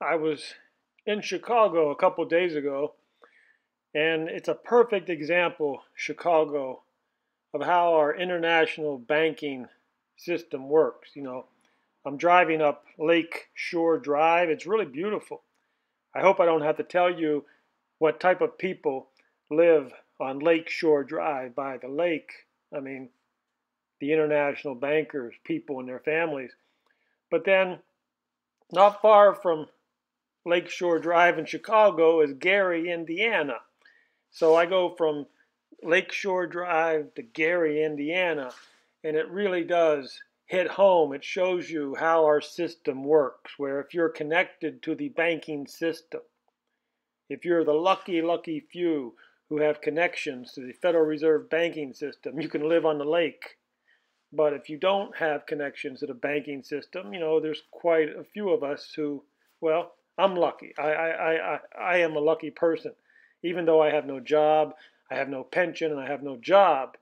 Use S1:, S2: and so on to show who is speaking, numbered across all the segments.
S1: I was in Chicago a couple days ago, and it's a perfect example, Chicago, of how our international banking system works. I'm driving up Lake Shore Drive. It's really beautiful. I hope I don't have to tell you what type of people live on Lake Shore Drive by the lake. I mean, the international bankers, people and their families. But then, not far from Lakeshore Drive in Chicago is Gary, Indiana. So I go from Lakeshore Drive to Gary, Indiana, and it really does hit home. It shows you how our system works, where if you're connected to the banking system, if you're the lucky, lucky few who have connections to the Federal Reserve banking system, you can live on the lake. But if you don't have connections to the banking system, there's quite a few of us who, well, I'm lucky. I am a lucky person. Even though I have no job, I have no pension, and I have no job,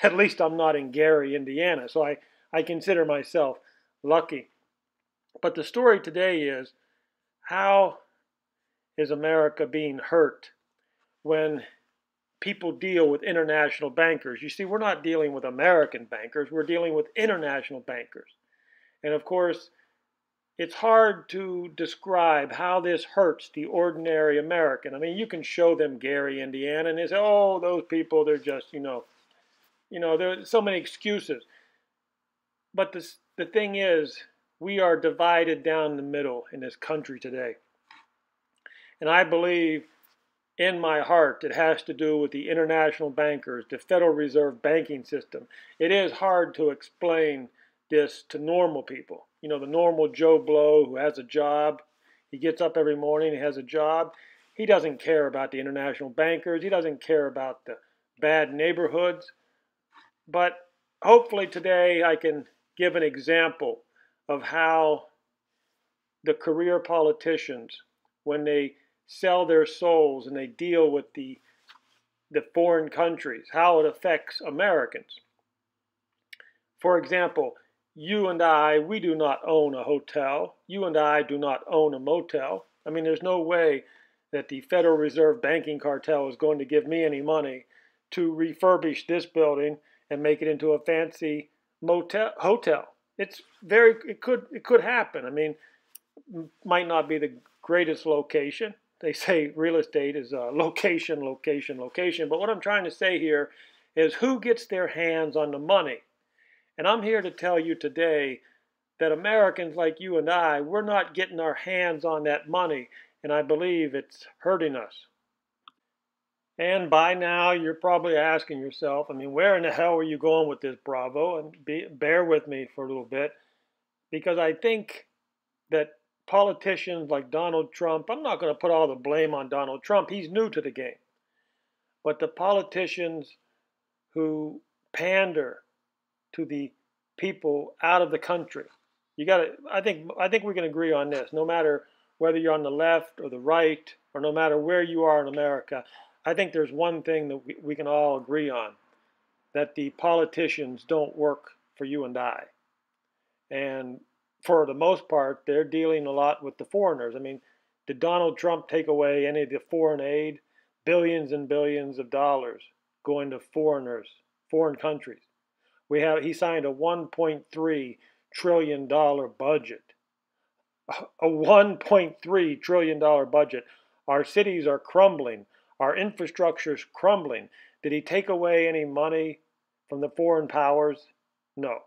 S1: at least I'm not in Gary, Indiana. So I consider myself lucky. But the story today is, how is America being hurt when people deal with international bankers? You see, we're not dealing with American bankers, we're dealing with international bankers. And of course, it's hard to describe how this hurts the ordinary American. I mean, you can show them Gary, Indiana, and they say, oh, those people, they're just, there are so many excuses. But the thing is, we are divided down the middle in this country today. And I believe in my heart it has to do with the international bankers, the Federal Reserve banking system. It is hard to explain this to normal people. The normal Joe Blow who has a job. He gets up every morning, he has a job. He doesn't care about the international bankers. He doesn't care about the bad neighborhoods. But hopefully today I can give an example of how the career politicians, when they sell their souls and they deal with the foreign countries, how it affects Americans. For example, you and I, we do not own a hotel. You and I do not own a motel. I mean, there's no way that the Federal Reserve banking cartel is going to give me any money to refurbish this building and make it into a fancy hotel. It could happen. I mean, might not be the greatest location. They say real estate is location, location, location. But what I'm trying to say here is, who gets their hands on the money? And I'm here to tell you today that Americans like you and I, we're not getting our hands on that money. And I believe it's hurting us. And by now, you're probably asking yourself, I mean, where in the hell are you going with this, Bravo? And bear with me for a little bit, because I think that politicians like Donald Trump, I'm not going to put all the blame on Donald Trump. He's new to the game. But the politicians who pander to the people out of the country, I think we can agree on this. No matter whether you're on the left or the right, or no matter where you are in America, I think there's one thing that we can all agree on, that the politicians don't work for you and I. And for the most part, they're dealing a lot with the foreigners. I mean, did Donald Trump take away any of the foreign aid? Billions and billions of dollars going to foreigners, foreign countries. He signed a $1.3 trillion budget. A $1.3 trillion budget. Our cities are crumbling. Our infrastructure is crumbling. Did he take away any money from the foreign powers? No.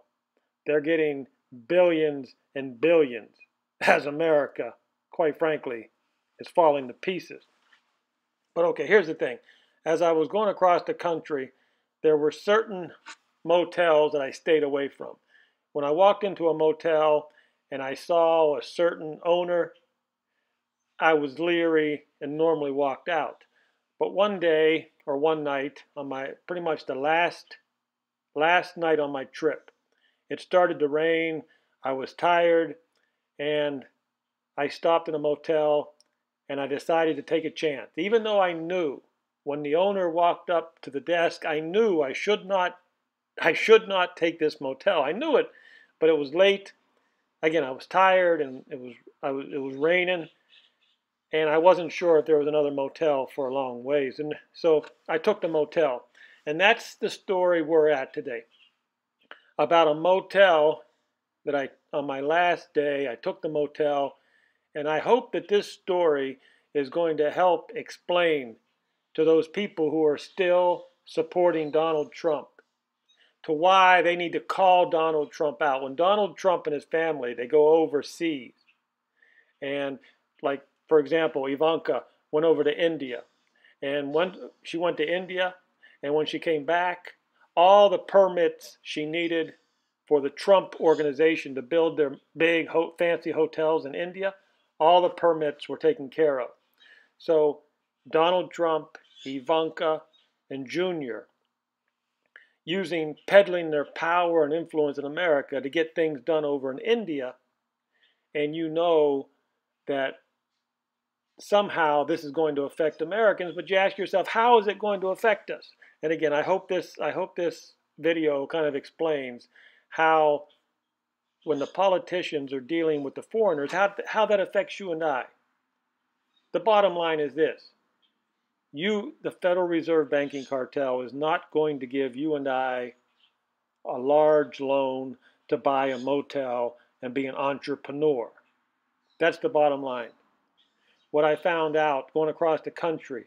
S1: They're getting billions and billions, as America, quite frankly, is falling to pieces. But okay, here's the thing. As I was going across the country, there were certain motels that I stayed away from. When I walked into a motel and I saw a certain owner, I was leery and normally walked out. But one day or one night, on my pretty much the last night on my trip, it started to rain. I was tired, and I stopped in a motel, and I decided to take a chance. Even though I knew when the owner walked up to the desk, I knew I should not take this motel. I knew it, but it was late. Again, I was tired, and it was raining, and I wasn't sure if there was another motel for a long ways. And so I took the motel. And that's the story we're at today. About a motel that on my last day, I took the motel. And I hope that this story is going to help explain to those people who are still supporting Donald Trump to why they need to call Donald Trump out. When Donald Trump and his family, they go overseas, and like, for example, Ivanka went over to India, and when she went to India, and when she came back, all the permits she needed for the Trump organization to build their big fancy hotels in India, all the permits were taken care of. So Donald Trump, Ivanka, and Junior peddling their power and influence in America to get things done over in India, and you know that somehow this is going to affect Americans, but you ask yourself, how is it going to affect us? And again, I hope this video kind of explains how, when the politicians are dealing with the foreigners, how that affects you and I. The bottom line is this. The Federal Reserve Banking Cartel is not going to give you and I a large loan to buy a motel and be an entrepreneur. That's the bottom line. What I found out going across the country,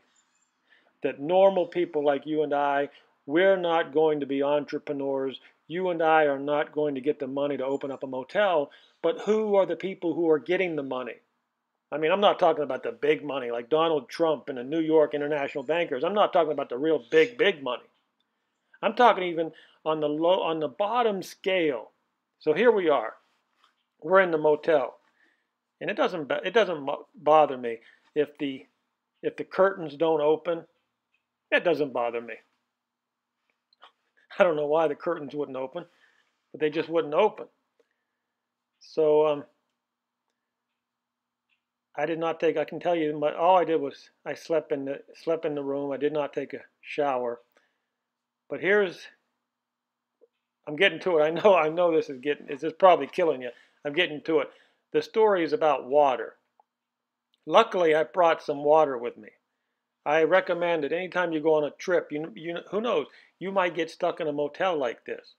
S1: that normal people like you and I, we're not going to be entrepreneurs. You and I are not going to get the money to open up a motel, but who are the people who are getting the money? I mean, I'm not talking about the big money like Donald Trump and the New York international bankers. I'm not talking about the real big money. I'm talking even on the bottom scale. So here we are. We're in the motel, and it doesn't bother me if the curtains don't open. It doesn't bother me. I don't know why the curtains wouldn't open, but they just wouldn't open. So I did not take. I can tell you, all I did was I slept in the room. I did not take a shower. But I'm getting to it. I know this is probably killing you. I'm getting to it. The story is about water. Luckily, I brought some water with me. I recommend that anytime you go on a trip, who knows, you might get stuck in a motel like this.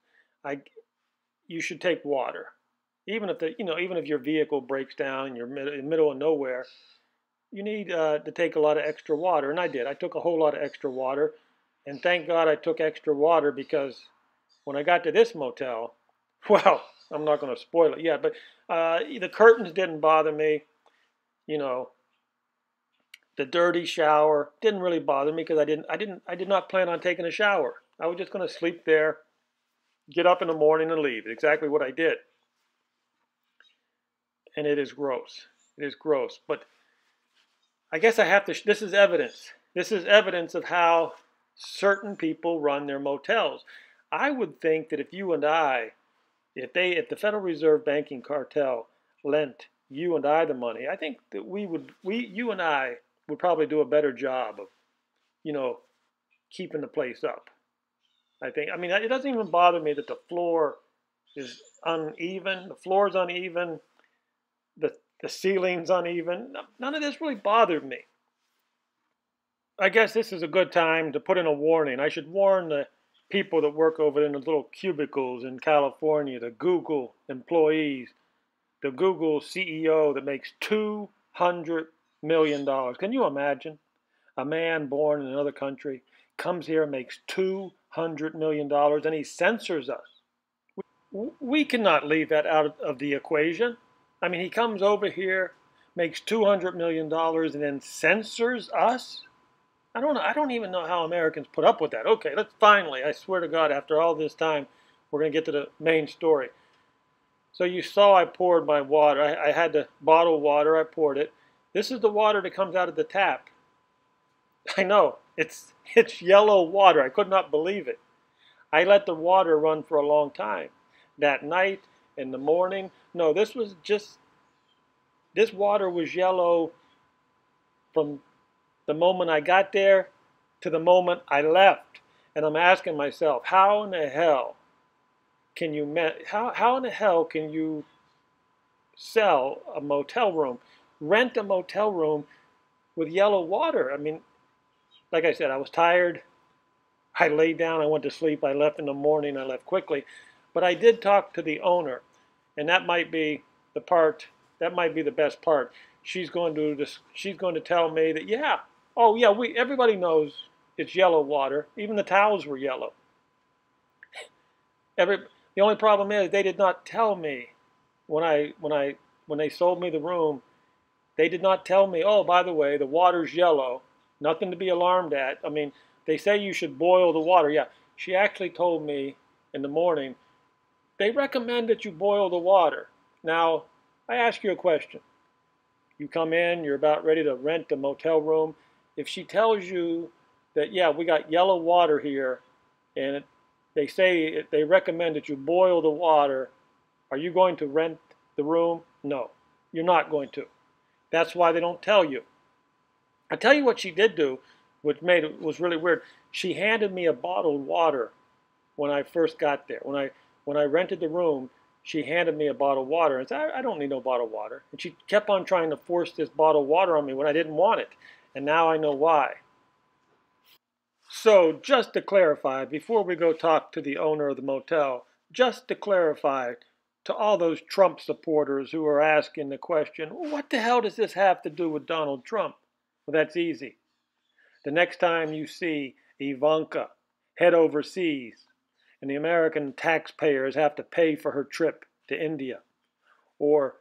S1: You should take water. Even if your vehicle breaks down and you're in the middle of nowhere, you need to take a lot of extra water. And I did. I took a whole lot of extra water. And thank God I took extra water, because when I got to this motel, well, I'm not going to spoil it yet, but the curtains didn't bother me. You know, the dirty shower didn't really bother me, because I did not plan on taking a shower. I was just going to sleep there, get up in the morning and leave. Exactly what I did. And it is gross. It is gross. But I guess I have to, this is evidence. This is evidence of how certain people run their motels. I would think that if you and I, if the Federal Reserve Banking Cartel lent you and I the money, I think that you and I would probably do a better job of, keeping the place up. I mean, it doesn't even bother me that the floor is uneven. The floor is uneven. The ceiling's uneven. None of this really bothered me. I guess this is a good time to put in a warning. I should warn the people that work over in the little cubicles in California, the Google employees, the Google CEO that makes $200 million. Can you imagine? A man born in another country comes here, makes $200 million, and he censors us. We cannot leave that out of the equation. I mean, he comes over here, makes $200 million, and then censors us? I don't even know how Americans put up with that. Okay, let's finally, I swear to God, after all this time, we're going to get to the main story. So you saw I poured my water. I had the bottled water. I poured it. This is the water that comes out of the tap. I know. It's yellow water. I could not believe it. I let the water run for a long time. That night, in the morning. No, this water was yellow from the moment I got there to the moment I left. And I'm asking myself, how in the hell can you sell a motel room, rent a motel room with yellow water. I mean, like I said, I was tired. I laid down, I went to sleep, I left in the morning, I left quickly. But I did talk to the owner, and that might be the part, that might be the best part. She's going to tell me that, yeah, oh yeah, everybody knows it's yellow water. Even the towels were yellow. The only problem is they did not tell me when they sold me the room, they did not tell me, oh, by the way, the water's yellow. Nothing to be alarmed at. I mean, they say you should boil the water. Yeah, she actually told me in the morning, they recommend that you boil the water. Now, I ask you a question. You come in, you're about ready to rent a motel room. If she tells you that, yeah, we got yellow water here, and they recommend that you boil the water, are you going to rent the room? No, you're not going to. That's why they don't tell you. I tell you what she did do, which was really weird. She handed me a bottled water when I first got there. When I rented the room, she handed me a bottle of water and said, I don't need no bottled water. And she kept on trying to force this bottled water on me when I didn't want it. And now I know why. So just to clarify, before we go talk to the owner of the motel, just to clarify to all those Trump supporters who are asking the question, what the hell does this have to do with Donald Trump? Well, that's easy. The next time you see Ivanka head overseas and the American taxpayers have to pay for her trip to India, or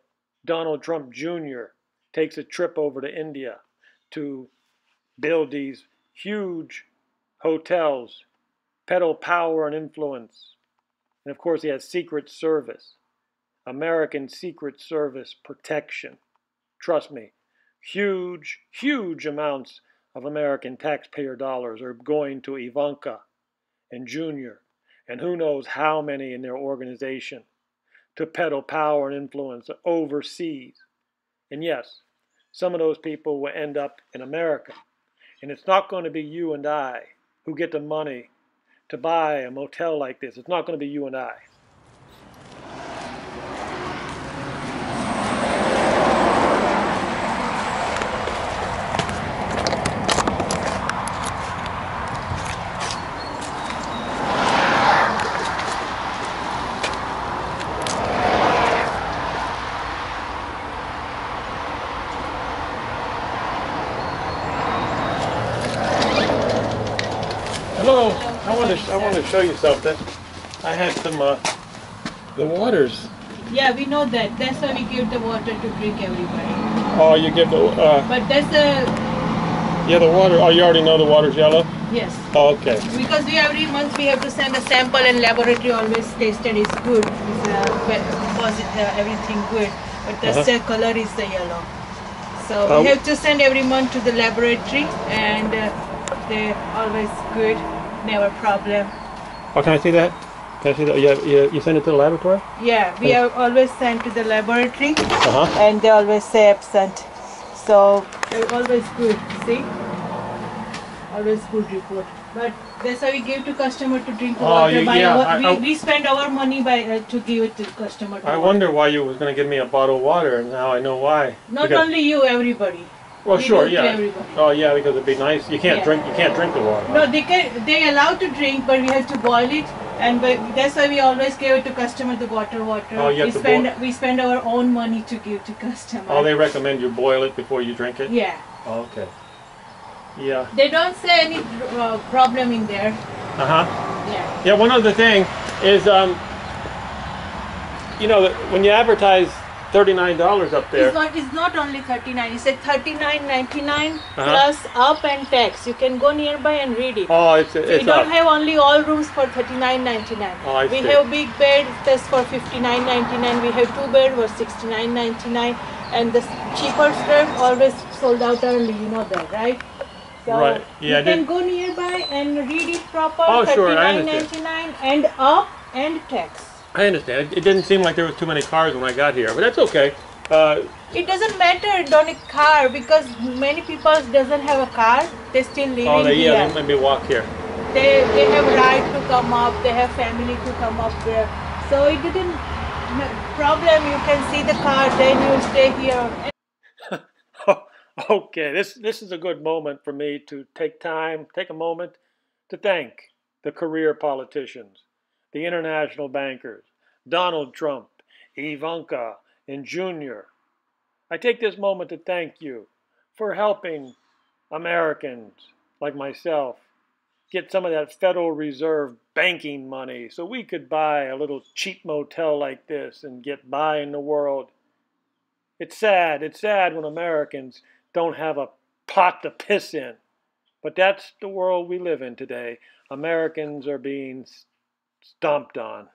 S1: Donald Trump Jr. takes a trip over to India to build these huge hotels, peddle power and influence, and of course he has Secret Service, American Secret Service protection. Trust me, huge, huge amounts of American taxpayer dollars are going to Ivanka and Junior, and who knows how many in their organization to peddle power and influence overseas. And yes, some of those people will end up in America. And it's not going to be you and I who get the money to buy a motel like this. It's not going to be you and I. Hello, I want to show you something. I had some, the waters.
S2: Yeah, we know that. That's why we give the water to drink everybody.
S1: Oh, you give the,
S2: But that's the...
S1: yeah, the water, oh, you already know the water's yellow?
S2: Yes.
S1: Oh, okay.
S2: Because every month we have to send a sample and laboratory always tested is good. Everything good. But the color is the yellow. So we have to send every month to the laboratory and they're always good. Never problem.
S1: Oh, can I see that? Can I see that? You send it to the laboratory?
S2: Yeah, we have always sent to the laboratory and they always say absent. So they're always good, see? Always good report. But that's why we give to customer to drink water. We spend our money to give it to customer.
S1: I wonder why you was going to give me a bottle of water, and now I know why.
S2: Not only you, everybody.
S1: Well, sure, yeah. Oh, yeah, because it'd be nice. You can't drink. You can't drink the water.
S2: No, they allowed to drink, but we have to boil it, and that's why we always give it to customer the water.
S1: Oh, you have
S2: we spend our own money to give to customer.
S1: Oh, they recommend you boil it before you drink it.
S2: Yeah.
S1: Oh, okay. Yeah.
S2: They don't say any problem in there.
S1: Yeah. Yeah. One other thing is, you know, when you advertise $39 up there.
S2: It's not only $39. It's $39.99 plus up and tax. You can go nearby and read it.
S1: Oh, it's
S2: we don't have only all rooms for $39.99.
S1: Oh, I see.
S2: We have big bed that's for $59.99. We have 2 bed for $69.99, and the cheaper bed always sold out early. You know that, right? So
S1: right. Yeah.
S2: You can go nearby and read it proper.
S1: Oh, sure. I understand.
S2: $39.99 and up and tax.
S1: I understand. It didn't seem like there was too many cars when I got here, but that's okay.
S2: It doesn't matter on a car because many people doesn't have a car. They still live in here.
S1: Yeah, they maybe walk here.
S2: They have right to come up. They have family to come up there. So it didn't problem. You can see the car, then you stay here.
S1: Okay, this is a good moment for me to take a moment to thank the career politicians, the international bankers, Donald Trump, Ivanka, and Junior. I take this moment to thank you for helping Americans like myself get some of that Federal Reserve banking money so we could buy a little cheap motel like this and get by in the world. It's sad. It's sad when Americans don't have a pot to piss in. But that's the world we live in today. Americans are being stomped on.